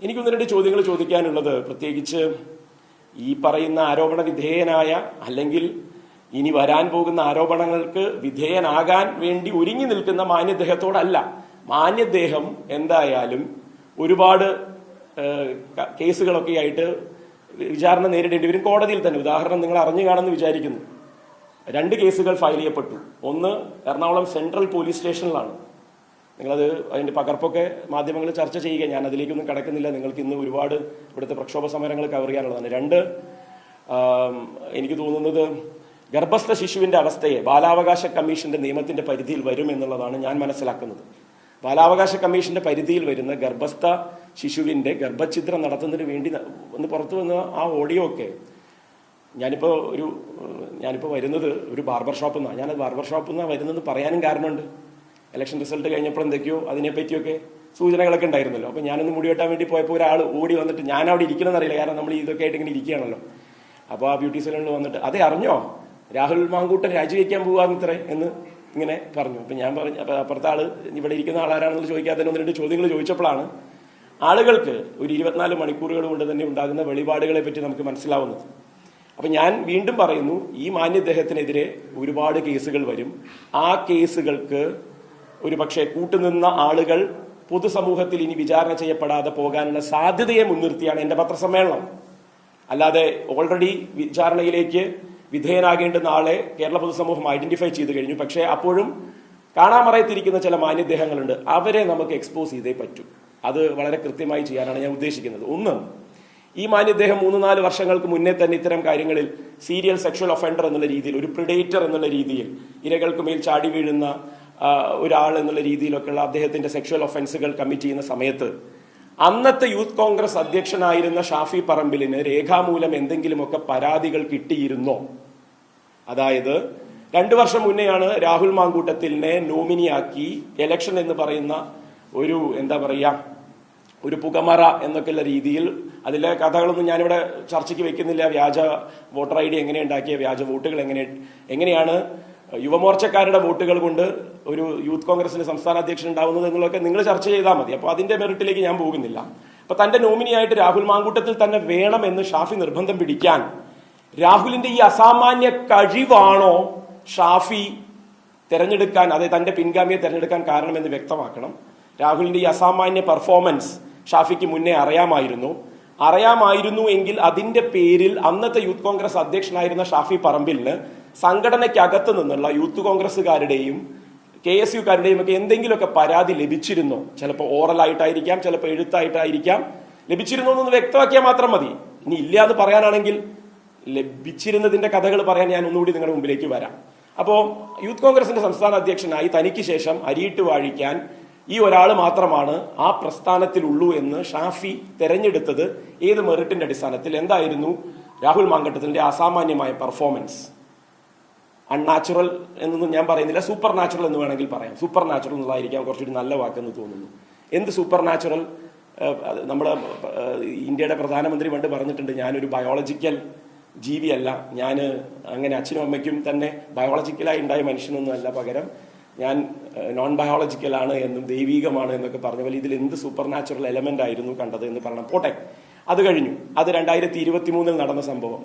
എനിക്കൊന്ന് രണ്ട് ചോദ്യങ്ങൾ ചോദിക്കാനുള്ളത്, പ്രത്യേകിച്ച് ഈ പറയുന്ന ആരോപണ വിധേയനായ അല്ലെങ്കിൽ ഇനി വരാൻ പോകുന്ന ആരോപണങ്ങൾക്ക് വിധേയനാകാൻ വേണ്ടി ഒരുങ്ങി നിൽക്കുന്ന മാന്യദേഹത്തോടല്ല. മാന്യദേഹം എന്തായാലും ഒരുപാട് കേസുകളൊക്കെ ആയിട്ട് വിചാരണ നേരിടേണ്ടി വരും കോടതിയിൽ തന്നെ. ഉദാഹരണം നിങ്ങൾ അറിഞ്ഞു കാണുമെന്ന് വിചാരിക്കുന്നു. 2 കേസുകൾ ഫയൽ ചെയ്യപ്പെട്ടു. ഒന്ന് എറണാകുളം സെൻട്രൽ പോലീസ് സ്റ്റേഷനിലാണ്. നിങ്ങളത് അതിന്റെ പകർപ്പൊക്കെ മാധ്യമങ്ങൾ ചർച്ച ചെയ്യുക, ഞാൻ അതിലേക്കൊന്നും കടക്കുന്നില്ല. നിങ്ങൾക്ക് ഇന്ന് ഒരുപാട് ഇവിടുത്തെ പ്രക്ഷോഭ സമരങ്ങൾ കവർ ചെയ്യാനുള്ളതാണ്. 2, എനിക്ക് തോന്നുന്നത് ഗർഭസ്ഥ ശിശുവിന്റെ അവസ്ഥയെ ബാലാവകാശ കമ്മീഷന്റെ നിയമത്തിന്റെ പരിധിയിൽ വരും എന്നുള്ളതാണ് ഞാൻ മനസ്സിലാക്കുന്നത്. ബാലാവകാശ കമ്മീഷന്റെ പരിധിയിൽ വരുന്ന ഗർഭസ്ഥ ശിശുവിന്റെ ഗർഭഛിദ്രം നടത്തുന്നതിന് വേണ്ടി ഒന്ന് പുറത്തു വന്ന ആ ഓഡിയോ ഒക്കെ ഞാനിപ്പോൾ വരുന്നത് ഒരു ബാർബർ ഷോപ്പിൽ നിന്നാണ്. ഞാനത് ബാർബർ ഷോപ്പിൽ നിന്നാണ് വരുന്നത് പറയാനും കാരണമുണ്ട്. ഇലക്ഷൻ റിസൾട്ട് കഴിഞ്ഞപ്പോൾ എന്തൊക്കെയോ അതിനെപ്പറ്റിയൊക്കെ സൂചനകളൊക്കെ ഉണ്ടായിരുന്നല്ലോ. അപ്പോൾ ഞാനൊന്ന് മുടി വെട്ടാൻ വേണ്ടി പോയപ്പോൾ ഒരാൾ ഓടി വന്നിട്ട്, ഞാൻ അവിടെ ഇരിക്കണമെന്നറിയില്ല, കാരണം നമ്മൾ ഇതൊക്കെ ആയിട്ട് ഇങ്ങനെ ഇരിക്കുകയാണല്ലോ. അപ്പോൾ ആ ബ്യൂട്ടി സലൂണിൽ വന്നിട്ട്, അതെ അറിഞ്ഞോ രാഹുൽ മാങ്കൂട്ടൻ രാജിവെക്കാൻ പോകാന്നിത്രേ എന്ന് ഇങ്ങനെ പറഞ്ഞു. അപ്പം ഞാൻ പറഞ്ഞു, അപ്പം അപ്പുറത്തെ ആള് ഇവിടെ ഇരിക്കുന്ന ആളാരാണെന്ന് ചോദിക്കാതെ 1-2 ചോദ്യങ്ങൾ ചോദിച്ചപ്പോഴാണ് ആളുകൾക്ക് ഒരു 24 മണിക്കൂറുകൾ കൊണ്ട് തന്നെ ഉണ്ടാകുന്ന വെളിപാടുകളെ പറ്റി നമുക്ക് മനസ്സിലാവുന്നത്. അപ്പം ഞാൻ വീണ്ടും പറയുന്നു, ഈ മാന്യദേഹത്തിനെതിരെ ഒരുപാട് കേസുകൾ വരും. ആ കേസുകൾക്ക് ഒരു പക്ഷേ കൂട്ടുനിന്ന ആളുകൾ പൊതുസമൂഹത്തിൽ ഇനി വിചാരണ ചെയ്യപ്പെടാതെ പോകാനുള്ള സാധ്യതയെ മുൻനിർത്തിയാണ് എൻ്റെ പത്രസമ്മേളനം. അല്ലാതെ ഓൾറെഡി വിചാരണയിലേക്ക് വിധേയനാകേണ്ടുന്ന ആളെ കേരള പൊതുസമൂഹം ഐഡന്റിഫൈ ചെയ്തു കഴിഞ്ഞു. പക്ഷേ അപ്പോഴും കാണാമറയത്തിരിക്കുന്ന ചില മാന്യദേഹങ്ങളുണ്ട്, അവരെ നമുക്ക് എക്സ്പോസ് ചെയ്തേ പറ്റൂ. അത് വളരെ കൃത്യമായി ചെയ്യാനാണ് ഞാൻ ഉദ്ദേശിക്കുന്നത്. ഒന്ന്, ഈ മാന്യദേഹം 3-4 വർഷങ്ങൾക്ക് മുന്നേ തന്നെ ഇത്തരം കാര്യങ്ങളിൽ സീരിയൽ സെക്ഷൽ ഒഫൻഡർ എന്നുള്ള രീതിയിൽ, ഒരു പ്രിഡേറ്റർ എന്നുള്ള രീതിയിൽ, ഇരകൾക്ക് മേൽ ചാടി വീഴുന്ന ഒരാൾ എന്നുള്ള രീതിയിലൊക്കെയുള്ള അദ്ദേഹത്തിന്റെ സെക്ഷൽ ഒഫൻസുകൾ കമ്മിറ്റ് ചെയ്യുന്ന സമയത്ത് അന്നത്തെ യൂത്ത് കോൺഗ്രസ് അധ്യക്ഷനായിരുന്ന ഷാഫി പറമ്പിലിന് രേഖാമൂലം എന്തെങ്കിലുമൊക്കെ പരാതികൾ കിട്ടിയിരുന്നോ? അതായത് 2 വർഷം മുന്നെയാണ് രാഹുൽ മാങ്കൂട്ടത്തിലിനെ നോമിനിയാക്കി എലക്ഷൻ എന്ന് പറയുന്ന ഒരു ഒരു പുകമറ എന്നൊക്കെയുള്ള രീതിയിൽ, അതിലെ കഥകളൊന്നും ഞാനിവിടെ ചർച്ചയ്ക്ക് വെക്കുന്നില്ല. വ്യാജ വോട്ടർ ID എങ്ങനെ ഉണ്ടാക്കിയ, വ്യാജ വോട്ടുകൾ എങ്ങനെയാണ് യുവമോർച്ചക്കാരുടെ വോട്ടുകൾ കൊണ്ട് ഒരു യൂത്ത് കോൺഗ്രസിന്റെ സംസ്ഥാന അധ്യക്ഷൻ ഉണ്ടാവുന്നത് എന്നുള്ളതൊക്കെ നിങ്ങൾ ചർച്ച ചെയ്താൽ മതി. അപ്പോൾ അതിന്റെ മെറിറ്റിലേക്ക് ഞാൻ പോകുന്നില്ല. അപ്പൊ തന്റെ നോമിനിയായിട്ട് രാഹുൽ മാങ്കൂട്ടത്തിൽ തന്നെ വേണമെന്ന് ഷാഫി നിർബന്ധം പിടിക്കാൻ രാഹുലിന്റെ ഈ അസാമാന്യ കഴിവാണോ ഷാഫി തെരഞ്ഞെടുക്കാൻ, അതായത് തന്റെ പിൻഗാമിയെ തെരഞ്ഞെടുക്കാൻ കാരണമെന്ന് വ്യക്തമാക്കണം. രാഹുലിന്റെ ഈ അസാമാന്യ പെർഫോമൻസ് ഷാഫിക്ക് മുന്നേ അറിയാമായിരുന്നു എങ്കിൽ അതിന്റെ പേരിൽ അന്നത്തെ യൂത്ത് കോൺഗ്രസ് അധ്യക്ഷനായിരുന്ന ഷാഫി പറമ്പിലിന് സംഘടനയ്ക്കകത്ത് നിന്നുള്ള യൂത്ത് കോൺഗ്രസുകാരുടെയും KSUക്കാരുടെയും ഒക്കെ എന്തെങ്കിലുമൊക്കെ പരാതി ലഭിച്ചിരുന്നോ? ചിലപ്പോൾ ഓറലായിട്ടായിരിക്കാം, ചിലപ്പോൾ എഴുത്തായിട്ടായിരിക്കാം. ലഭിച്ചിരുന്നോ എന്ന് വ്യക്തമാക്കിയാൽ മാത്രം മതി. ഇനി ഇല്ല എന്ന് പറയാനാണെങ്കിൽ ലഭിച്ചിരുന്നതിന്റെ കഥകൾ പറയാൻ ഞാൻ ഒന്നുകൂടി നിങ്ങളുടെ മുമ്പിലേക്ക് വരാം. അപ്പോൾ യൂത്ത് കോൺഗ്രസിന്റെ സംസ്ഥാന അധ്യക്ഷനായി തനിക്ക് ശേഷം അരിയിട്ട് വാഴിക്കാൻ ഈ ഒരാൾ മാത്രമാണ് ആ പ്രസ്ഥാനത്തിലുള്ളൂ എന്ന് ഷാഫി തെരഞ്ഞെടുത്തത് ഏത് മെറിറ്റിന്റെ അടിസ്ഥാനത്തിൽ? എന്തായിരുന്നു രാഹുൽ മാങ്കട്ടത്തിന്റെ അസാമാന്യമായ പെർഫോമൻസ്? അൺനാച്ചുറൽ എന്നൊന്നും ഞാൻ പറയുന്നില്ല, സൂപ്പർ നാച്ചുറൽ എന്ന് വേണമെങ്കിൽ പറയാം. സൂപ്പർ നാച്ചുറൽ എന്നുള്ളതായിരിക്കാം കുറച്ചൊരു നല്ല വാക്കെന്ന് തോന്നുന്നു. എന്ത് സൂപ്പർ നാച്ചുറൽ? നമ്മുടെ ഇന്ത്യയുടെ പ്രധാനമന്ത്രി പണ്ട് പറഞ്ഞിട്ടുണ്ട്, ഞാനൊരു ബയോളജിക്കൽ ജീവിയല്ല, ഞാൻ അങ്ങനെ അച്ഛനും അമ്മയ്ക്കും തന്നെ ബയോളജിക്കലായി ഉണ്ടായ മനുഷ്യനൊന്നും അല്ല, പകരം ഞാൻ നോൺ ബയോളജിക്കലാണ് എന്നും ദൈവീകമാണ് എന്നൊക്കെ പറഞ്ഞ പോലെ ഇതിൽ എന്ത് സൂപ്പർ നാച്ചുറൽ എലമെന്റ് ആയിരുന്നു കണ്ടത് എന്ന് പറയണം. പോട്ടെ, അത് കഴിഞ്ഞു. അത് 2023 നടന്ന സംഭവം.